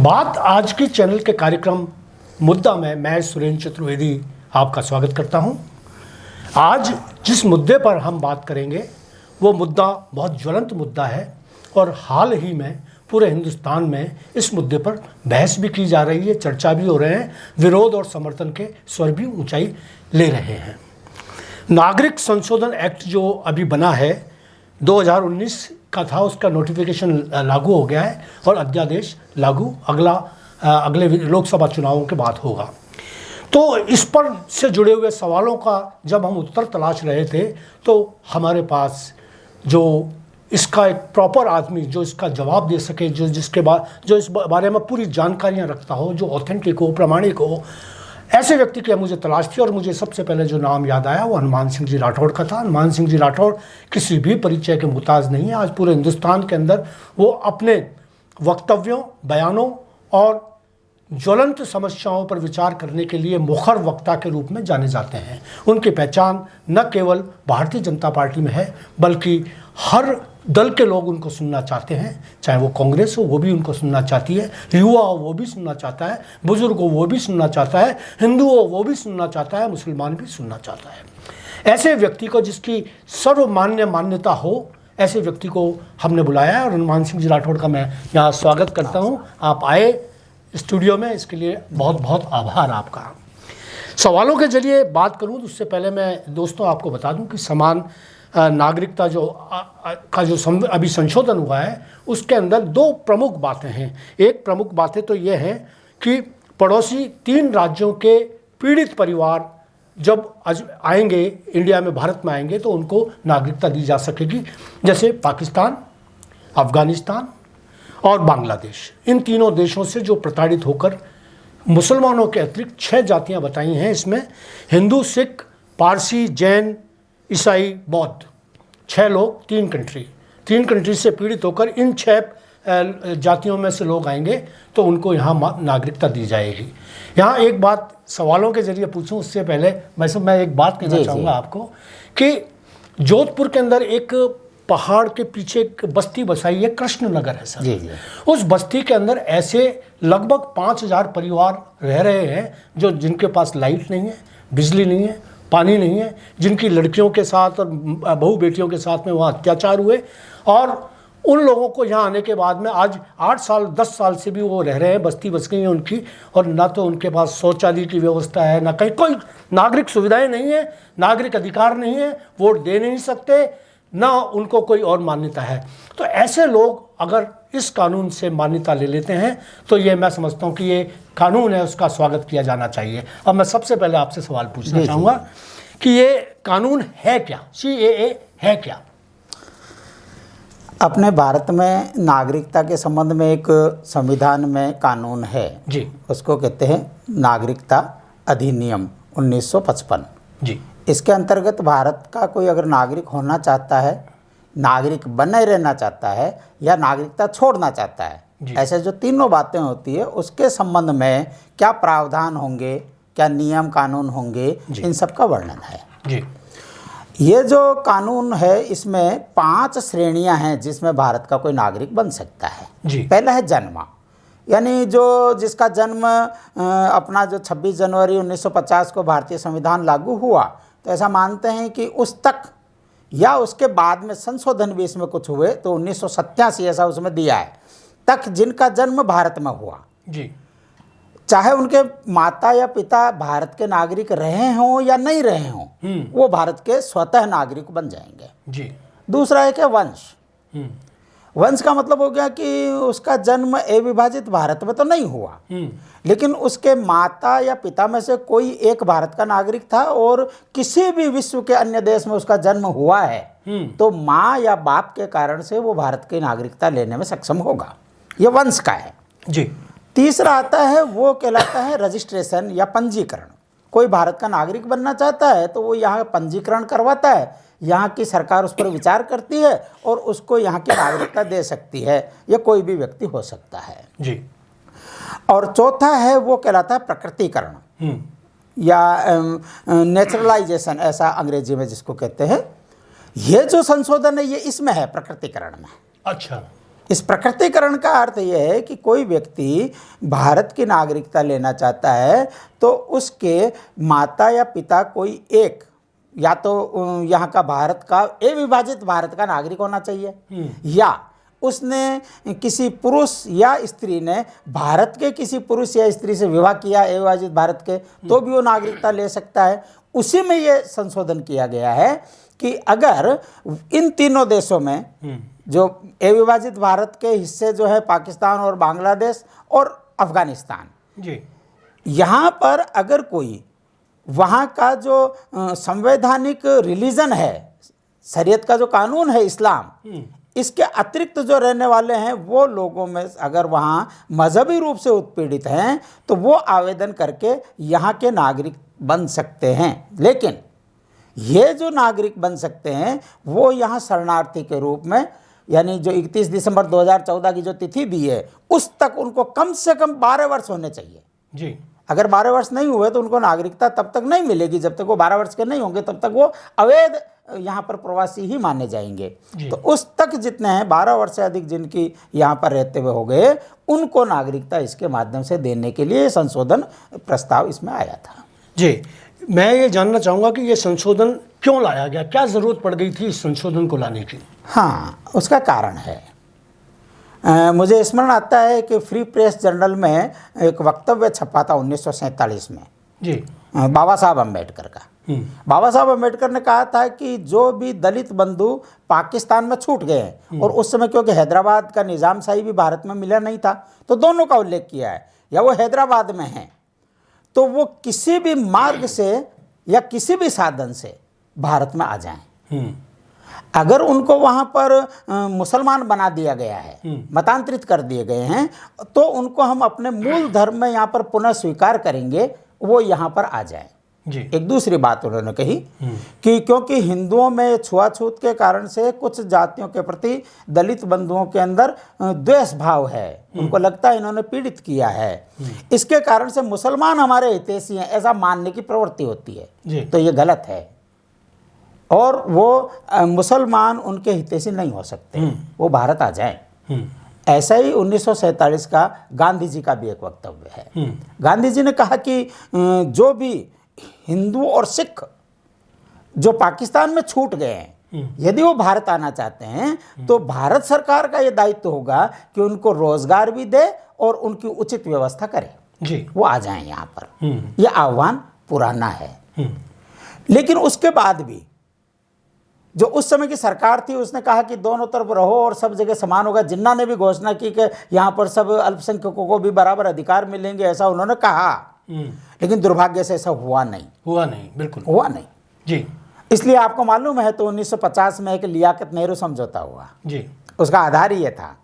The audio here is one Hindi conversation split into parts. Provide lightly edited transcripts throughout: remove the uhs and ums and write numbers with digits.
बात आज की चैनल के कार्यक्रम मुद्दा में मैं सुरेंद्र चतुर्वेदी आपका स्वागत करता हूं। आज जिस मुद्दे पर हम बात करेंगे वो मुद्दा बहुत ज्वलंत मुद्दा है और हाल ही में पूरे हिंदुस्तान में इस मुद्दे पर बहस भी की जा रही है, चर्चा भी हो रहे हैं, विरोध और समर्थन के स्वर भी ऊंचाई ले रहे हैं। नागरिक संशोधन एक्ट जो अभी बना है 2019 का था, उसका नोटिफिकेशन लागू हो गया है और अध्यादेश लागू अगले लोकसभा चुनावों के बाद होगा। तो इस पर से जुड़े हुए सवालों का जब हम उत्तर तलाश रहे थे तो हमारे पास जो इसका एक प्रॉपर आदमी जो इसका जवाब दे सके, जो इस बारे में पूरी जानकारियां रखता हो, जो ऑथेंटिक हो, प्रामाणिक हो, ऐसे व्यक्ति की मुझे तलाश थी। और मुझे सबसे पहले जो नाम याद आया वो हनुमान सिंह जी राठौड़ का था। हनुमान सिंह जी राठौड़ किसी भी परिचय के मुहताज नहीं है। आज पूरे हिंदुस्तान के अंदर वो अपने वक्तव्यों, बयानों और ज्वलंत समस्याओं पर विचार करने के लिए मुखर वक्ता के रूप में जाने जाते हैं। उनकी पहचान न केवल भारतीय जनता पार्टी में है बल्कि हर दल के लोग उनको सुनना चाहते हैं। चाहे वो कांग्रेस हो वो भी उनको सुनना चाहती है, युवा हो वो भी सुनना चाहता है, बुजुर्ग हो वो भी सुनना चाहता है, हिंदू हो वो भी सुनना चाहता है, मुसलमान भी सुनना चाहता है। ऐसे व्यक्ति को जिसकी सर्वमान्य मान्यता हो, ऐसे व्यक्ति को हमने बुलाया है और हनुमान सिंह जी राठौड़ का मैं यहाँ स्वागत करता हूँ। आप आए स्टूडियो में, इसके लिए बहुत बहुत आभार आपका। सवालों के जरिए बात करूँ तो उससे पहले मैं दोस्तों आपको बता दूँ कि समान नागरिकता जो अभी संशोधन हुआ है उसके अंदर दो प्रमुख बातें हैं। एक प्रमुख बातें तो ये हैं कि पड़ोसी 3 राज्यों के पीड़ित परिवार जब आएंगे इंडिया में, भारत में आएंगे तो उनको नागरिकता दी जा सकेगी, जैसे पाकिस्तान, अफगानिस्तान और बांग्लादेश। इन तीनों देशों से जो प्रताड़ित होकर मुसलमानों के अतिरिक्त 6 जातियां बताई हैं, इसमें हिंदू, सिख, पारसी, जैन, ईसाई, बौद्ध, 6 लोग, 3 कंट्री से पीड़ित होकर इन 6 जातियों में से लोग आएंगे तो उनको यहाँ नागरिकता दी जाएगी। यहाँ एक बात सवालों के जरिए पूछूं उससे पहले मैं एक बात कहना चाहूँगा आपको कि जोधपुर के अंदर एक पहाड़ के पीछे एक बस्ती बसाई है, कृष्णनगर है सर। जी। उस बस्ती के अंदर ऐसे लगभग 5000 परिवार रह रहे हैं जिनके पास लाइट नहीं है, बिजली नहीं है, पानी नहीं है, जिनकी लड़कियों के साथ और बहू बेटियों के साथ में वहाँ अत्याचार हुए। और उन लोगों को यहाँ आने के बाद में आज 8 साल 10 साल से भी वो रह रहे हैं, बस्ती बस गई है उनकी, और ना तो उनके पास शौचालय की व्यवस्था है, ना कहीं कोई नागरिक सुविधाएं नहीं है, नागरिक अधिकार नहीं है, वोट दे नहीं सकते, ना उनको कोई और मान्यता है। तो ऐसे लोग अगर इस कानून से मान्यता ले लेते हैं तो ये मैं समझता हूँ कि ये कानून है, उसका स्वागत किया जाना चाहिए। अब मैं सबसे पहले आपसे सवाल पूछना चाहूँगा कि ये कानून है क्या, CAA है क्या? अपने भारत में नागरिकता के संबंध में एक संविधान में कानून है जी, उसको कहते हैं नागरिकता अधिनियम 1955 जी। इसके अंतर्गत भारत का कोई अगर नागरिक होना चाहता है, नागरिक बने रहना चाहता है या नागरिकता छोड़ना चाहता है, ऐसे जो तीनों बातें होती है उसके संबंध में क्या प्रावधान होंगे, क्या नियम कानून होंगे, इन सब का वर्णन है जी। ये जो कानून है इसमें 5 श्रेणियां हैं जिसमें भारत का कोई नागरिक बन सकता है जी। पहला है जन्म, यानी जिसका जन्म अपना जो 26 जनवरी 1950 को भारतीय संविधान लागू हुआ तो ऐसा मानते हैं कि उस तक या उसके बाद में संशोधन भी इसमें कुछ हुए तो 1987 ऐसा उसमें दिया है, तक जिनका जन्म भारत में हुआ जी, चाहे उनके माता या पिता भारत के नागरिक रहे हों या नहीं रहे हों, वो भारत के स्वतः नागरिक बन जाएंगे जी। दूसरा है वंश। वंश का मतलब हो गया कि उसका जन्म अविभाजित भारत में तो नहीं हुआ, लेकिन उसके माता या पिता में से कोई एक भारत का नागरिक था और किसी भी विश्व के अन्य देश में उसका जन्म हुआ है तो माँ या बाप के कारण से वो भारत की नागरिकता लेने में सक्षम होगा। ये वंश का है जी। तीसरा आता है वो कहलाता है रजिस्ट्रेशन या पंजीकरण। कोई भारत का नागरिक बनना चाहता है तो वो यहाँ पंजीकरण करवाता है, यहाँ की सरकार उस पर विचार करती है और उसको यहाँ की नागरिकता दे सकती है, या कोई भी व्यक्ति हो सकता है जी। और चौथा है वो कहलाता है प्रकृतिकरण या नेचुरलाइजेशन, ऐसा अंग्रेजी में जिसको कहते हैं। ये जो संशोधन है ये इसमें है प्रकृतिकरण में। अच्छा। इस प्रकृतिकरण का अर्थ यह है कि कोई व्यक्ति भारत की नागरिकता लेना चाहता है तो उसके माता या पिता कोई एक, या तो यहाँ का भारत का अविभाजित भारत का नागरिक होना चाहिए, या उसने किसी पुरुष या स्त्री ने भारत के किसी पुरुष या स्त्री से विवाह किया अविभाजित भारत के, तो भी वो नागरिकता ले सकता है। उसी में ये संशोधन किया गया है कि अगर इन तीनों देशों में जो अविभाजित भारत के हिस्से जो है पाकिस्तान और बांग्लादेश और अफगानिस्तान जी, यहाँ पर अगर कोई वहाँ का जो संवैधानिक रिलीजन है, शरीयत का जो कानून है इस्लाम, इसके अतिरिक्त जो रहने वाले हैं वो लोगों में अगर वहाँ मजहबी रूप से उत्पीड़ित हैं तो वो आवेदन करके यहाँ के नागरिक बन सकते हैं। लेकिन ये जो नागरिक बन सकते हैं वो यहाँ शरणार्थी के रूप में, यानी जो 31 दिसंबर 2014 की जो तिथि दी है उस तक उनको कम से कम 12 वर्ष होने चाहिए जी। अगर 12 वर्ष नहीं हुए तो उनको नागरिकता तब तक नहीं मिलेगी, जब तक वो 12 वर्ष के नहीं होंगे तब तक वो अवैध यहाँ पर प्रवासी ही माने जाएंगे। तो उस तक जितने हैं 12 वर्ष से अधिक जिनकी यहाँ पर रहते हुए हो गए, उनको नागरिकता इसके माध्यम से देने के लिए संशोधन प्रस्ताव इसमें आया था जी। मैं ये जानना चाहूँगा कि ये संशोधन क्यों लाया गया, क्या ज़रूरत पड़ गई थी इस संशोधन को लाने की? हाँ, उसका कारण है। मुझे स्मरण आता है कि फ्री प्रेस जर्नल में एक वक्तव्य छपा था 1947 में जी, बाबा साहब अम्बेडकर का। बाबा साहब अम्बेडकर ने कहा था कि जो भी दलित बंधु पाकिस्तान में छूट गए हैं, और उस समय क्योंकि हैदराबाद का निज़ामशाही भी भारत में मिला नहीं था, तो दोनों का उल्लेख किया है, या वो हैदराबाद में हैं तो वो किसी भी मार्ग से या किसी भी साधन से भारत में आ जाएं। अगर उनको वहाँ पर मुसलमान बना दिया गया है, मतांतरित कर दिए गए हैं, तो उनको हम अपने मूल धर्म में यहाँ पर पुनः स्वीकार करेंगे, वो यहाँ पर आ जाए जी। एक दूसरी बात उन्होंने कही कि क्योंकि हिंदुओं में छुआछूत के कारण से कुछ जातियों के प्रति दलित बंधुओं के अंदर द्वेष भाव है, उनको लगता है इन्होंने पीड़ित किया है, इसके कारण से मुसलमान हमारे हितैषी हैं ऐसा मानने की प्रवृत्ति होती है जी। तो ये गलत है, और वो मुसलमान उनके हितैषी नहीं हो सकते, वो भारत आ जाए। ऐसा ही 1947 का गांधी जी का भी एक वक्तव्य है। गांधी जी ने कहा कि जो भी हिंदू और सिख जो पाकिस्तान में छूट गए हैं, यदि वो भारत आना चाहते हैं तो भारत सरकार का ये दायित्व होगा कि उनको रोजगार भी दे और उनकी उचित व्यवस्था करे जी, वो आ जाएं यहाँ पर। ये आह्वान पुराना है। लेकिन उसके बाद भी जो उस समय की सरकार थी उसने कहा कि दोनों तरफ रहो और सब जगह समान होगा। जिन्ना ने भी घोषणा की कि यहाँ पर सब अल्पसंख्यकों को भी बराबर अधिकार मिलेंगे, ऐसा उन्होंने कहा, लेकिन दुर्भाग्य से ऐसा हुआ नहीं, बिल्कुल हुआ नहीं जी। इसलिए आपको मालूम है तो 1950 में एक लियाकत नेहरू समझौता हुआ जी, उसका आधार ही ये था।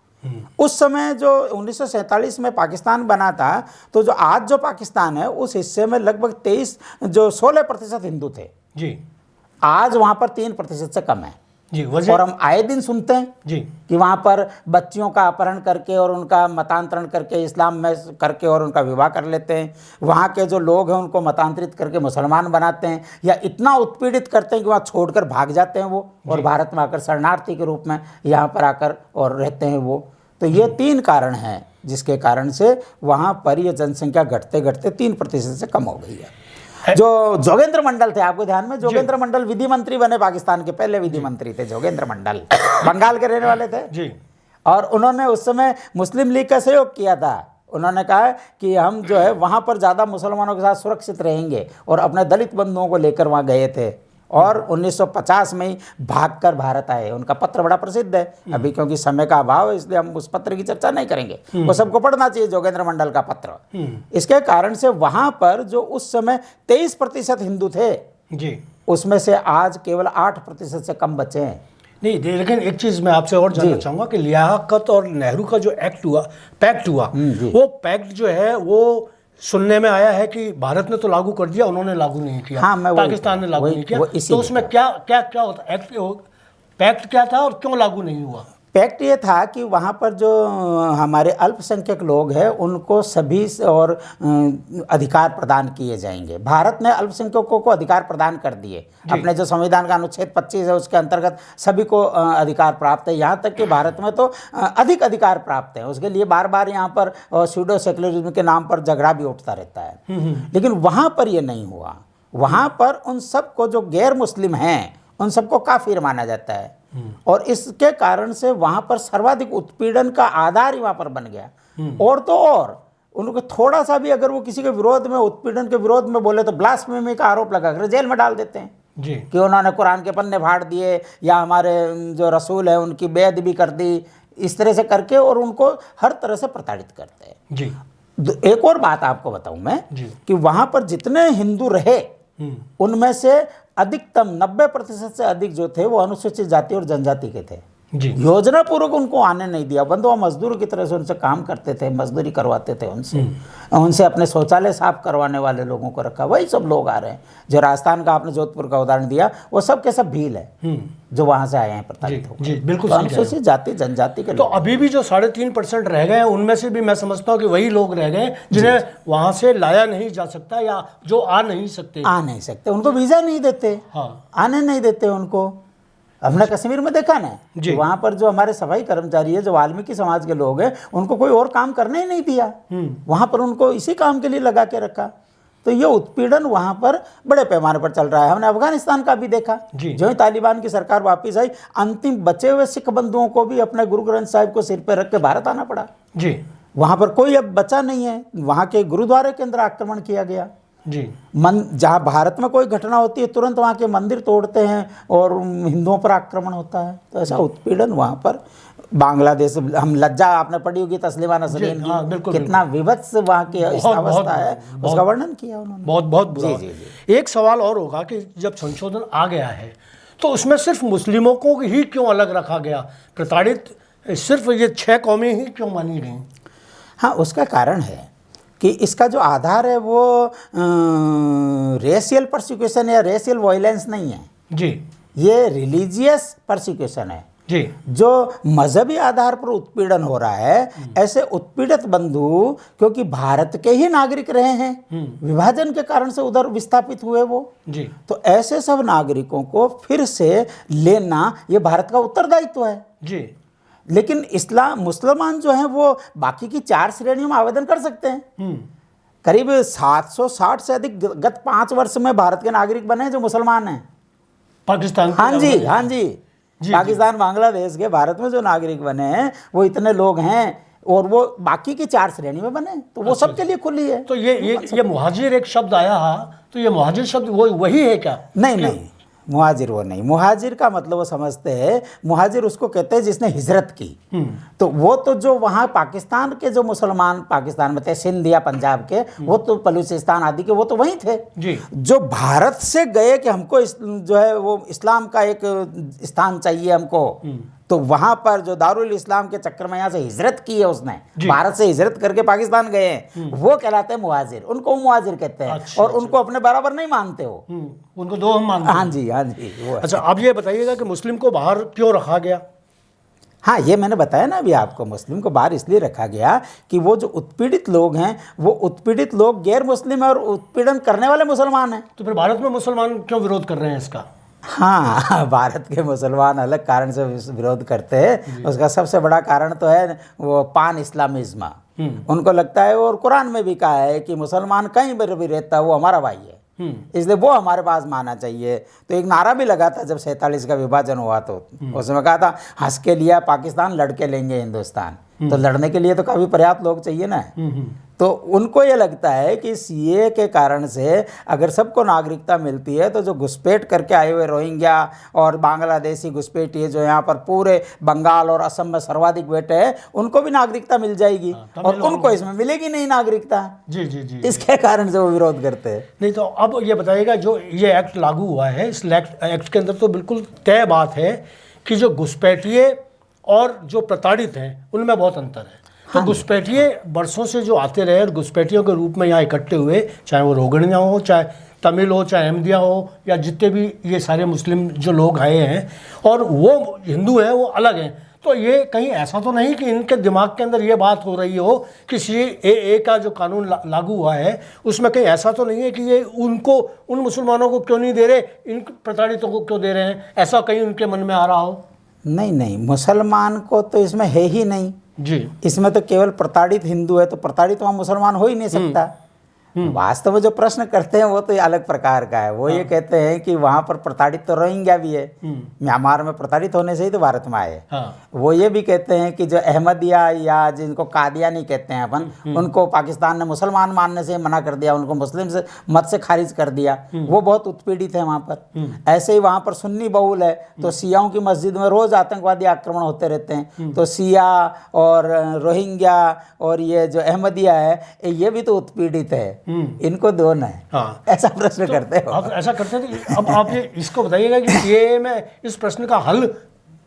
उस समय जो 1947 में पाकिस्तान बना था, तो जो आज जो पाकिस्तान है उस हिस्से में लगभग 16% हिंदू थे जी, आज वहाँ पर 3% से कम है जी। और हम आए दिन सुनते हैं जी कि वहाँ पर बच्चियों का अपहरण करके और उनका मतांतरण करके इस्लाम में करके और उनका विवाह कर लेते हैं, वहाँ के जो लोग हैं उनको मतांतरित करके मुसलमान बनाते हैं, या इतना उत्पीड़ित करते हैं कि वहाँ छोड़कर भाग जाते हैं वो, और भारत में आकर शरणार्थी के रूप में यहाँ पर आकर और रहते हैं वो। तो ये 3 कारण हैं जिसके कारण से वहाँ पर ये जनसंख्या घटते घटते 3% से कम हो गई है। जो जोगेंद्र मंडल थे, आपको ध्यान में, जोगेंद्र मंडल विधि मंत्री बने, पाकिस्तान के पहले विधि मंत्री थे जोगेंद्र मंडल, बंगाल के रहने वाले थे जी। और उन्होंने उस समय मुस्लिम लीग का सहयोग किया था। उन्होंने कहा कि हम जो है वहाँ पर ज़्यादा मुसलमानों के साथ सुरक्षित रहेंगे, और अपने दलित बंधुओं को लेकर वहाँ गए थे, और 1950 में ही भागकर भारत आए। उनका पत्र बड़ा प्रसिद्ध है, अभी क्योंकि समय का अभाव है इसलिए हम उस पत्र की चर्चा नहीं करेंगे, वो सबको पढ़ना चाहिए जोगेंद्र मंडल का पत्र। इसके कारण से वहाँ पर जो उस समय 23% हिंदू थे जी, उसमें से आज केवल 8% से कम बचे हैं। नहीं, लेकिन एक चीज़ मैं आपसे और जानना चाहूँगा कि लियाकत और नेहरू का जो पैक्ट हुआ वो पैक्ट जो है वो सुनने में आया है कि भारत ने तो लागू कर दिया, उन्होंने लागू नहीं किया। हाँ, पाकिस्तान ने लागू नहीं किया। तो उसमें क्या होता, पैक्ट क्या था और क्यों लागू नहीं हुआ? पैक्ट ये था कि वहाँ पर जो हमारे अल्पसंख्यक लोग हैं उनको सभी और अधिकार प्रदान किए जाएंगे। भारत ने अल्पसंख्यकों को अधिकार प्रदान कर दिए, अपने जो संविधान का अनुच्छेद 25 है उसके अंतर्गत सभी को अधिकार प्राप्त है। यहाँ तक कि भारत में तो अधिक अधिकार प्राप्त है। उसके लिए बार बार यहाँ पर सूडो सेक्युलरिज्म के नाम पर झगड़ा भी उठता रहता है, लेकिन वहाँ पर ये नहीं हुआ। वहाँ पर उन सबको जो गैर मुस्लिम हैं उन सबको काफिर माना जाता है, और इसके कारण से वहां पर सर्वाधिक उत्पीड़न का आधार ही वहां पर बन गया। और तो और उनको थोड़ा सा भी अगर वो किसी के विरोध में, उत्पीड़न के विरोध में बोले तो ब्लास्फेमी का आरोप लगाकर जेल में डाल देते हैं जी। कि उन्होंने कुरान के पन्ने फाड़ दिए या हमारे जो रसूल है उनकी बेअद भी कर दी, इस तरह से करके, और उनको हर तरह से प्रताड़ित करते हैं जी। एक और बात आपको बताऊं मैं कि वहां पर जितने हिंदू रहे उनमें से अधिकतम 90% से अधिक जो थे वो अनुसूचित जाति और जनजाति के थे जी। योजना पूर्वक उनको आने नहीं दिया, बंधुआ मजदूर की तरह से उनसे काम करते थे, मजदूरी करवाते थे उनसे अपने शौचालय साफ करवाने वाले लोगों को रखा। वही सब लोग आ रहे हैं। जो राजस्थान का आपने जोधपुर का उदाहरण दिया वो सब के सब भील है जो वहां से आए हैं प्रताड़ित होकर। जी, बिल्कुल। तो अनुसूचित जाति जनजाति के तो अभी भी जो 3.5% रह गए हैं उनमें से भी मैं समझता हूँ कि वही लोग रह गए जिन्हें वहां से लाया नहीं जा सकता, या जो आ नहीं सकते, उनको वीजा नहीं देते। हाँ। आने नहीं देते उनको। हमने कश्मीर में देखा ना, वहां पर जो हमारे सफाई कर्मचारी है, जो वाल्मीकि समाज के लोग हैं, उनको कोई और काम करने ही नहीं दिया। वहां पर उनको इसी काम के लिए लगा के रखा। तो ये उत्पीड़न वहां पर बड़े पैमाने पर चल रहा है। हमने अफगानिस्तान का भी देखा, जो ही तालिबान की सरकार वापस आई, अंतिम बचे हुए सिख बंधुओं को भी अपने गुरु ग्रंथ साहिब को सिर पर रख के भारत आना पड़ा जी। वहां पर कोई अब बचा नहीं है। वहां के गुरुद्वारे के अंदर आक्रमण किया गया जी। जहाँ भारत में कोई घटना होती है तुरंत वहाँ के मंदिर तोड़ते हैं और हिंदुओं पर आक्रमण होता है। तो ऐसा उत्पीड़न वहाँ पर बांग्लादेश, हम लज्जा आपने पढ़ी होगी तस्लीमा नसरीन की, हाँ, कितना विवत्स वहाँ की अवस्था है, उसका वर्णन किया उन्होंने। बहुत बुरा। एक सवाल और होगा कि जब संशोधन आ गया है तो उसमें सिर्फ मुस्लिमों को ही क्यों अलग रखा गया? प्रताड़ित सिर्फ ये 6 कौमें ही क्यों मानी गई? हाँ, उसका कारण है कि इसका जो आधार है वो रेशियल परसिक्यूशन या रेशियल वायलेंस नहीं है जी, ये रिलीजियस परसिक्यूशन है जी। जो मजहबी आधार पर उत्पीड़न हो रहा है। ऐसे उत्पीड़ित बंधु क्योंकि भारत के ही नागरिक रहे हैं, विभाजन के कारण से उधर विस्थापित हुए वो जी। तो ऐसे सब नागरिकों को फिर से लेना ये भारत का उत्तरदायित्व है जी। लेकिन मुसलमान जो हैं वो बाकी की 4 श्रेणियों में आवेदन कर सकते हैं। करीब 760 से अधिक गत 5 वर्ष में भारत के नागरिक बने जो मुसलमान हैं पाकिस्तान। हाँ जी। पाकिस्तान, बांग्लादेश के भारत में जो नागरिक बने हैं वो इतने लोग हैं और वो बाकी की 4 श्रेणी में बने, तो वो सबके लिए खुली है। तो ये मुहाजिर एक शब्द आया, तो ये मुहाजिर शब्द वही है क्या? नहीं, मुहाजिर वो नहीं। मुहाजिर का मतलब वो समझते हैं, मुहाजिर उसको कहते हैं जिसने हिजरत की। तो वो तो जो वहाँ पाकिस्तान के जो मुसलमान पाकिस्तान में थे, सिंध या पंजाब के, वो तो बलूचिस्तान आदि के, वो तो वहीं थे जी। जो भारत से गए कि हमको जो है वो इस्लाम का एक स्थान चाहिए हमको, तो वहां पर जो दारुल इस्लाम के चक्कर में यहाँ से हिजरत की है उसने, भारत से हिजरत करके पाकिस्तान गए हैं, वो कहलाते हैं मुहाजिर। उनको मुहाजिर कहते हैं। अच्छा, और उनको अपने बराबर नहीं मानते हो, उनको 2 हम मानते हैं। हाँ जी वो। अच्छा, अब ये बताइएगा कि मुस्लिम को बाहर क्यों रखा गया? हाँ, ये मैंने बताया ना अभी आपको, मुस्लिम को बाहर इसलिए रखा गया कि वो जो उत्पीड़ित लोग हैं वो उत्पीड़ित लोग गैर मुस्लिम और उत्पीड़न करने वाले मुसलमान हैं। तो फिर भारत में मुसलमान क्यों विरोध कर रहे हैं इसका? हाँ, भारत के मुसलमान अलग कारण से विरोध करते हैं। उसका सबसे बड़ा कारण तो है वो पान इस्लामिज्म। उनको लगता है, और कुरान में भी कहा है कि मुसलमान कहीं पर भी रहता है वो हमारा भाई है, इसलिए वो हमारे पास माना चाहिए। तो एक नारा भी लगा था जब 47 का विभाजन हुआ, तो उसमें कहा था हंस के लिया पाकिस्तान, लड़के लेंगे हिंदुस्तान। तो लड़ने के लिए तो काफ़ी पर्याप्त लोग चाहिए ना। तो उनको ये लगता है कि सीए के कारण से अगर सबको नागरिकता मिलती है तो जो घुसपैठ करके आए हुए रोहिंग्या और बांग्लादेशी घुसपैठिए जो यहाँ पर पूरे बंगाल और असम में सर्वाधिक बैठे हैं, उनको भी नागरिकता मिल जाएगी और उनको इसमें मिलेगी नहीं नागरिकता। जी। इसके कारण से वो विरोध करते हैं। नहीं, तो अब ये बताइएगा, जो ये एक्ट लागू हुआ है, इस एक्ट के अंदर तो बिल्कुल तय बात है कि जो घुसपैठिए और जो प्रताड़ित हैं उनमें बहुत अंतर है। तो घुसपैठिए बरसों से जो आते रहे और घुसपैठियों के रूप में यहाँ इकट्ठे हुए, चाहे वो रोगड़िया हो, चाहे तमिल हो, चाहे अहमदिया हो, या जितने भी ये सारे मुस्लिम जो लोग आए हैं, और वो हिंदू हैं वो अलग हैं। तो ये कहीं ऐसा तो नहीं कि इनके दिमाग के अंदर ये बात हो रही हो कि CAA का जो कानून लागू हुआ है उसमें कहीं ऐसा तो नहीं है कि ये उनको, उन मुसलमानों को क्यों नहीं दे रहे, इन प्रताड़ितों को क्यों दे रहे हैं, ऐसा कहीं उनके मन में आ रहा हो? नहीं नहीं, मुसलमान को तो इसमें है ही नहीं जी। इसमें तो केवल प्रताड़ित हिंदू है, तो प्रताड़ित वहाँ मुसलमान हो ही नहीं सकता। वास्तव में जो प्रश्न करते हैं वो तो अलग प्रकार का है। वो ये कहते हैं कि वहाँ पर प्रताड़ित तो रोहिंग्या भी है, म्यांमार में प्रताड़ित होने से ही तो भारत में आए। वो ये भी कहते हैं कि जो अहमदिया या जिनको कादियानी कहते हैं अपन, उनको पाकिस्तान ने मुसलमान मानने से मना कर दिया, उनको मुस्लिम से मत से खारिज कर दिया, वो बहुत उत्पीड़ित है वहाँ पर। ऐसे ही वहाँ पर सुन्नी बहुल है, तो सियाओं की मस्जिद में रोज आतंकवादी आक्रमण होते रहते हैं। तो सिया और रोहिंग्या और ये जो अहमदिया है ये भी तो उत्पीड़ित है, इनको दोनों है। हाँ। ऐसा प्रश्न तो करते हो आप ऐसा करते थे। अब आप ये इसको बताइएगा कि CAA में इस प्रश्न का हल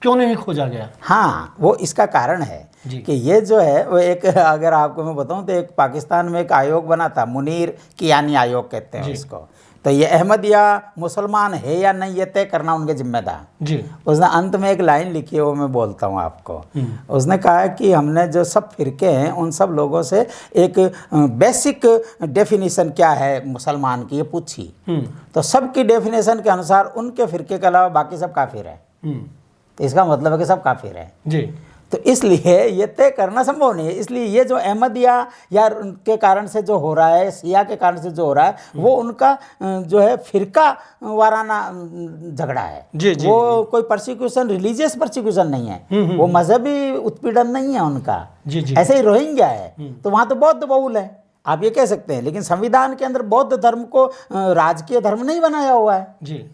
क्यों नहीं खोजा गया? हाँ, वो इसका कारण है कि ये जो है वो एक, अगर आपको मैं बताऊं तो एक पाकिस्तान में एक आयोग बना था, मुनीर कियानी आयोग कहते हैं उसको। तो ये अहमदिया मुसलमान है या नहीं ये तय करना उनके जिम्मेदार जी। उसने अंत में एक लाइन लिखी है, वो मैं बोलता हूँ आपको। उसने कहा कि हमने जो सब फिरके हैं उन सब लोगों से एक बेसिक डेफिनेशन क्या है मुसलमान की ये पूछी, तो सबकी डेफिनेशन के अनुसार उनके फिरके के अलावा बाकी सब काफिर है। तो इसका मतलब है कि सब काफिर है जी। तो इसलिए ये तय करना संभव नहीं है। इसलिए ये जो अहमदिया या उनके कारण से जो हो रहा है, सिया के कारण से जो हो रहा है, वो उनका जो है फिरका वाराना झगड़ा है जी, जी, वो कोई परसिक्यूशन, रिलीजियस परसिक्यूशन नहीं है, वो मजहबी उत्पीड़न नहीं है उनका जी, जी। ऐसे ही रोहिंग्या है तो वहाँ तो बौद्ध बहुल है, आप ये कह सकते हैं, लेकिन संविधान के अंदर बौद्ध धर्म को राजकीय धर्म नहीं बनाया हुआ है जी।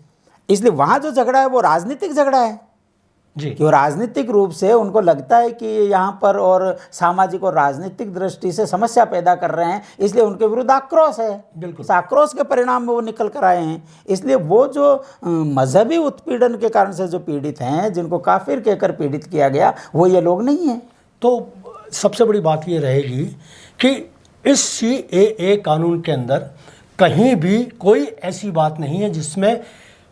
इसलिए वहाँ जो झगड़ा है वो राजनीतिक झगड़ा है जी। कि वो राजनीतिक रूप से उनको लगता है कि यहाँ पर और सामाजिक और राजनीतिक दृष्टि से समस्या पैदा कर रहे हैं, इसलिए उनके विरुद्ध आक्रोश है। बिल्कुल, इस आक्रोश के परिणाम में वो निकल कर आए हैं। इसलिए वो जो मजहबी उत्पीड़न के कारण से जो पीड़ित हैं, जिनको काफिर कहकर पीड़ित किया गया, वो ये लोग नहीं हैं। तो सबसे बड़ी बात ये रहेगी कि इस CAA कानून के अंदर कहीं भी कोई ऐसी बात नहीं है जिसमें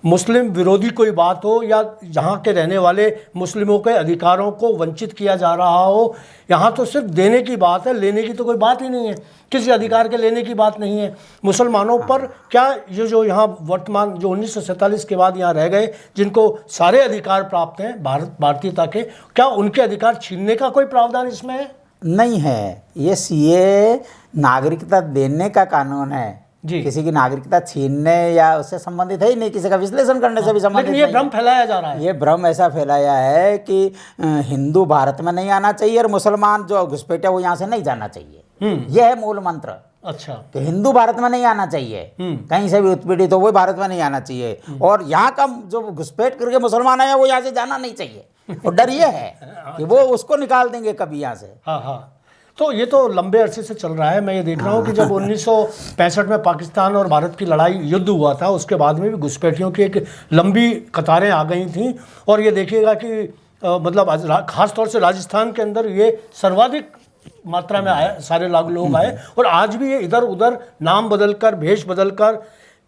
मुस्लिम विरोधी कोई बात हो या यहाँ के रहने वाले मुस्लिमों के अधिकारों को वंचित किया जा रहा हो। यहाँ तो सिर्फ देने की बात है, लेने की तो कोई बात ही नहीं है, किसी अधिकार के लेने की बात नहीं है। मुसलमानों पर क्या ये जो यहाँ वर्तमान जो 1947 के बाद यहाँ रह गए, जिनको सारे अधिकार प्राप्त हैं भारतीयता के, क्या उनके अधिकार छीनने का कोई प्रावधान इसमें है? नहीं है। ये CAA नागरिकता देने का कानून है जी। किसी की नागरिकता छीनने या उससे संबंधित है ही नहीं, किसी का विश्लेषण करने से भी संबंधित नहीं। ये भ्रम फैलाया जा रहा है। ये भ्रम ऐसा फैलाया है कि हिंदू भारत में नहीं आना चाहिए और मुसलमान जो घुसपैठे वो यहाँ से नहीं जाना चाहिए। यह है मूल मंत्र। अच्छा, कि हिंदू भारत में नहीं आना चाहिए, कहीं से भी उत्पीड़ित हो वो भारत में नहीं आना चाहिए, और यहाँ का जो घुसपैठ करके मुसलमान आया वो यहाँ से जाना नहीं चाहिए। और डर ये है कि वो उसको निकाल देंगे कभी यहाँ से। हाँ हाँ। तो ये तो लंबे अरसे से चल रहा है। मैं ये देख रहा हूँ कि जब 1965 में पाकिस्तान और भारत की लड़ाई युद्ध हुआ था, उसके बाद में भी घुसपैठियों की एक लंबी कतारें आ गई थी। और ये देखिएगा कि मतलब खास तौर से राजस्थान के अंदर ये सर्वाधिक मात्रा में आए, सारे लोग आए। और आज भी ये इधर उधर नाम बदलकर, भेष बदलकर,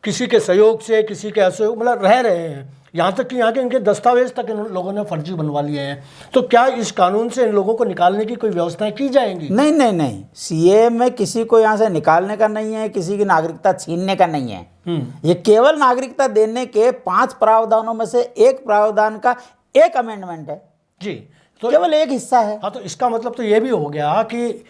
किसी के सहयोग से, किसी के असहयोग मतलब रह रहे हैं। यहाँ तक कि यहाँ के इनके दस्तावेज तक इन लोगों ने फर्जी बनवा लिए हैं। तो क्या इस कानून से इन लोगों को निकालने की कोई व्यवस्थाएं की जाएंगी? नहीं नहीं नहीं, CAA में किसी को यहाँ से निकालने का नहीं है, किसी की नागरिकता छीनने का नहीं है। ये केवल नागरिकता देने के 5 प्रावधानों में से एक प्रावधान का एक अमेंडमेंट है जी। तो केवल एक हिस्सा है। हाँ, तो इसका मतलब तो ये भी हो गया कि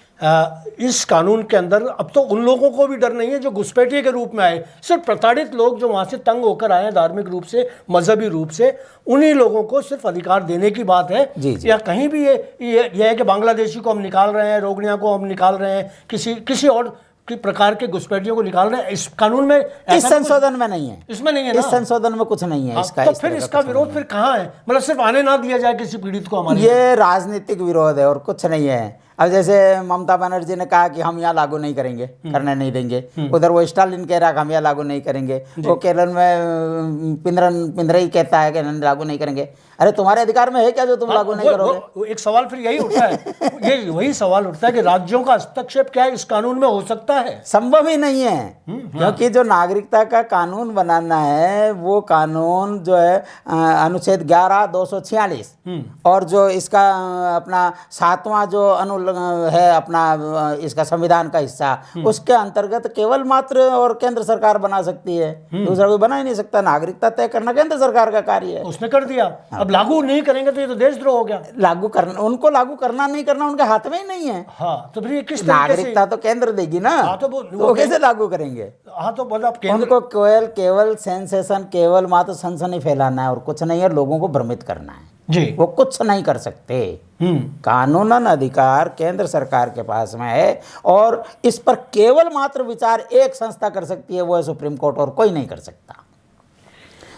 इस कानून के अंदर अब तो उन लोगों को भी डर नहीं है जो घुसपैठिए के रूप में आए। सिर्फ प्रताड़ित लोग जो वहाँ से तंग होकर आए हैं धार्मिक रूप से, मजहबी रूप से, उन्हीं लोगों को सिर्फ अधिकार देने की बात है जी, जी। या कहीं भी ये है कि बांग्लादेशी को हम निकाल रहे हैं, रोगनिया को हम निकाल रहे हैं, किसी और प्रकार के घुसपैठियों को निकाल रहे हैं। इस कानून में, इस संशोधन में नहीं है, इसमें नहीं है ना? इस संशोधन में कुछ नहीं है इसका। तो फिर इसका विरोध फिर कहाँ है? मतलब सिर्फ आने ना दिया जाए किसी पीड़ित को हमारे। ये राजनीतिक विरोध है और कुछ नहीं है। अब जैसे ममता बनर्जी ने कहा कि हम यहाँ लागू नहीं करेंगे, करने नहीं देंगे, उधर वो स्टालिन कह रहा कि हम यहाँ लागू नहीं करेंगे, वो केरल में पिंदरई कहता है कि हम लागू नहीं करेंगे। अरे तुम्हारे अधिकार में है क्या जो तुम लागू नहीं करोगे? एक सवाल फिर यही उठता है, ये वही सवाल उठता है कि राज्यों का हस्तक्षेप क्या इस कानून में हो सकता है? संभव ही नहीं है, क्योंकि जो नागरिकता का कानून बनाना है वो कानून जो है अनुच्छेद 11, 246 और जो इसका अपना 7वां जो है अपना इसका संविधान का हिस्सा, उसके अंतर्गत केवल मात्र और केंद्र सरकार बना सकती है, दूसरा कोई बना ही नहीं सकता। नागरिकता तय करना केंद्र सरकार का कार्य है। उसने कर दिया, अब लागू नहीं करेंगे तो ये तो देशद्रोह हो गया। लागू करना, उनको लागू करना नहीं करना उनके हाथ में ही नहीं है। हाँ, तो फिर ये किस तरीके से? नागरिकता तो केंद्र देगी ना। हाँ, तो वो कैसे लागू करेंगे? हाँ, तो मतलब उनको केवल सेंसेशन, केवल मात्र सनसनी फैलाना है और कुछ नहीं है, लोगों को भ्रमित करना है जी। वो कुछ नहीं कर सकते। कानूनन अधिकार केंद्र सरकार के पास में है और इस पर केवल मात्र विचार एक संस्था कर सकती है, वो है सुप्रीम कोर्ट, और कोई नहीं कर सकता।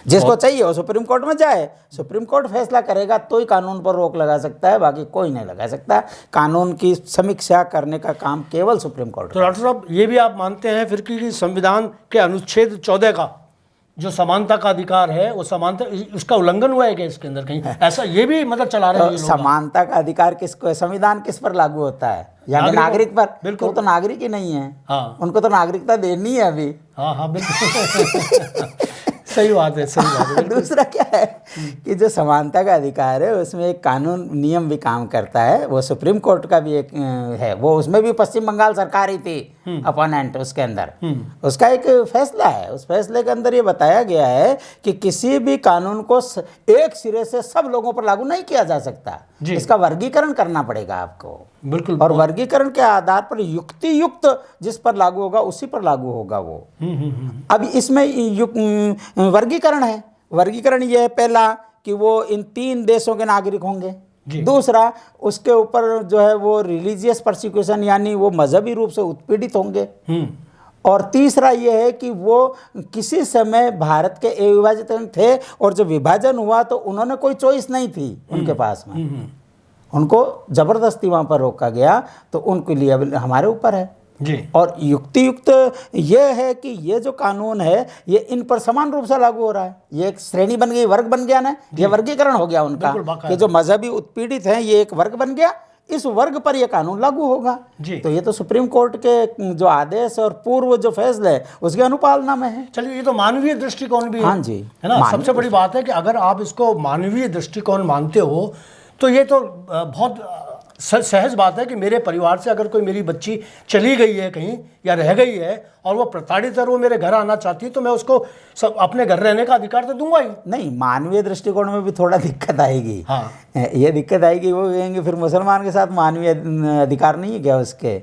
जिसको चाहिए वो सुप्रीम कोर्ट में जाए, सुप्रीम कोर्ट फैसला करेगा तो ही कानून पर रोक लगा सकता है, बाकी कोई नहीं लगा सकता। कानून की समीक्षा करने का काम केवल सुप्रीम कोर्ट। तो डॉक्टर साहब, ये भी आप मानते हैं फिर कि संविधान के अनुच्छेद 14 का जो समानता का अधिकार है, वो समानता, उसका उल्लंघन हुआ है क्या इसके अंदर कहीं? ऐसा ये भी मतलब चला रहे हैं तो समानता का अधिकार किसको, संविधान किस पर लागू होता है? यानी नागरिक पर। बिल्कुल, वो तो नागरिक ही नहीं है। हाँ, उनको तो नागरिकता देनी है अभी। हाँ हाँ, बिल्कुल सही बात है, सही बात है। दूसरा क्या है कि जो समानता का अधिकार है उसमें एक कानून नियम भी काम करता है, वो सुप्रीम कोर्ट का भी एक है, वो उसमें भी पश्चिम बंगाल सरकार ही थी अपोनेंट उसके अंदर। उसका एक फैसला है, उस फैसले के अंदर ये बताया गया है कि किसी भी कानून को एक सिरे से सब लोगों पर लागू नहीं किया जा सकता, इसका वर्गीकरण करना पड़ेगा आपको। बिल्कुल, और वर्गीकरण के आधार पर युक्ति युक्त जिस पर लागू होगा उसी पर लागू होगा वो। अब इसमें वर्गीकरण है। वर्गीकरण ये है, पहला कि वो इन 3 देशों के नागरिक होंगे, दूसरा उसके ऊपर जो है वो रिलीजियस परसिक्यूशन यानी वो मजहबी रूप से उत्पीड़ित होंगे, और तीसरा ये है कि वो किसी समय भारत के अविभाजित थे और जब विभाजन हुआ तो उन्होंने कोई चॉइस नहीं थी उनके पास में, उनको जबरदस्ती वहाँ पर रोका गया, तो उनके लिए हमारे ऊपर है जी। और युक्ति युक्त ये है कि ये जो कानून है ये इन पर समान रूप से लागू हो रहा है। ये एक श्रेणी बन गई, वर्ग बन गया ना, ये वर्गीकरण हो गया उनका कि जो मजहबी उत्पीड़ित हैं ये एक वर्ग बन गया, इस वर्ग पर ये कानून लागू होगा। तो ये तो सुप्रीम कोर्ट के जो आदेश और पूर्व जो फैसले है उसकी अनुपालना में है। चलिए, ये तो मानवीय दृष्टिकोण भी है। हाँ जी, है ना। सबसे बड़ी बात है कि अगर आप इसको मानवीय दृष्टिकोण मानते हो तो ये तो बहुत सहज बात है कि मेरे परिवार से अगर कोई मेरी बच्ची चली गई है कहीं या रह गई है और वो प्रताड़ित है, वो मेरे घर आना चाहती है, तो मैं उसको अपने घर रहने का अधिकार तो दूंगा ही। नहीं, मानवीय दृष्टिकोण में भी थोड़ा दिक्कत आएगी। हाँ, ये दिक्कत आएगी, वो कहेंगे फिर मुसलमान के साथ मानवीय अधिकार नहीं है क्या उसके?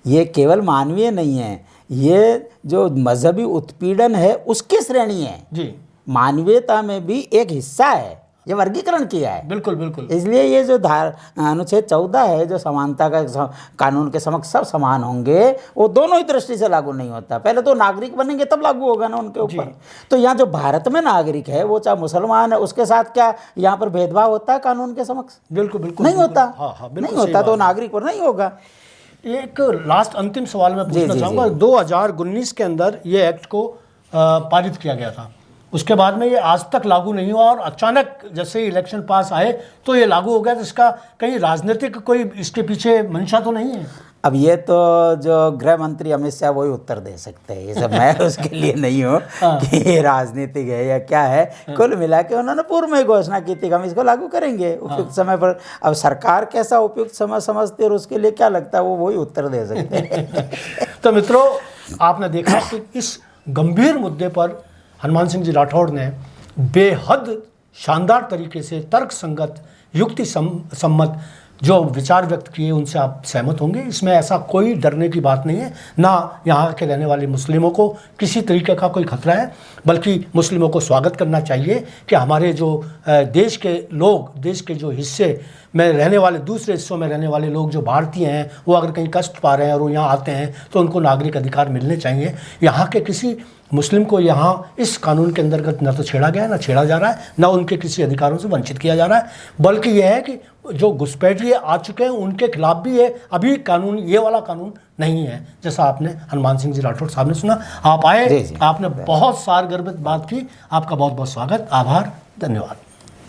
ये केवल मानवीय नहीं है, ये जो मजहबी उत्पीड़न है उसकी श्रेणी है जी। मानवीयता में भी एक हिस्सा है, ये वर्गीकरण किया है। बिल्कुल बिल्कुल। इसलिए ये जो अनुच्छेद 14 है, जो समानता का कानून के समक्ष सब समान होंगे, वो दोनों ही दृष्टि से लागू नहीं होता। पहले तो नागरिक बनेंगे तब लागू होगा ना उनके ऊपर। तो यहाँ जो भारत में नागरिक है वो चाहे मुसलमान है, उसके साथ क्या यहाँ पर भेदभाव होता है कानून के समक्ष? बिल्कुल बिल्कुल नहीं होता। हाँ, नहीं होता, तो नागरिक पर नहीं होगा। एक लास्ट अंतिम सवाल मैं पूछना चाहूँगा। 2019 के अंदर ये एक्ट को पारित किया गया था, उसके बाद में ये आज तक लागू नहीं हुआ और अचानक जैसे ही इलेक्शन पास आए तो ये लागू हो गया। तो इसका कहीं राजनीतिक कोई इसके पीछे मंशा तो नहीं है? अब ये तो जो गृह मंत्री अमित शाह वही उत्तर दे सकते हैं, ये सब मैं उसके लिए नहीं हूँ कि ये राजनीतिक है या क्या है। कुल मिला के उन्होंने पूर्व में घोषणा की थी कि हम इसको लागू करेंगे उपयुक्त समय पर। अब सरकार कैसा उपयुक्त समय समझती है और उसके लिए क्या लगता है वो वही उत्तर दे सकते हैं। तो मित्रों, आपने देखा कि इस गंभीर मुद्दे पर हनुमान सिंह जी राठौड़ ने बेहद शानदार तरीके से तर्क संगत, युक्ति सम्मत जो विचार व्यक्त किए, उनसे आप सहमत होंगे। इसमें ऐसा कोई डरने की बात नहीं है, ना यहाँ के रहने वाले मुस्लिमों को किसी तरीके का कोई खतरा है, बल्कि मुस्लिमों को स्वागत करना चाहिए कि हमारे जो देश के लोग, देश के जो हिस्से में रहने वाले, दूसरे हिस्सों में रहने वाले लोग जो भारतीय हैं, वो अगर कहीं कष्ट पा रहे हैं और वो यहाँ आते हैं तो उनको नागरिक अधिकार मिलने चाहिए। यहाँ के किसी मुस्लिम को यहाँ इस कानून के अंतर्गत न तो छेड़ा गया, न छेड़ा जा रहा है, न उनके किसी अधिकारों से वंचित किया जा रहा है, बल्कि यह है कि जो घुसपैठिए आ चुके हैं उनके खिलाफ भी ये अभी कानून, ये वाला कानून नहीं है। जैसा आपने हनुमान सिंह जी राठौड़ साहब ने सुना, आप आए, आपने बहुत सारगर्भित बात की, आपका बहुत बहुत स्वागत, आभार, धन्यवाद।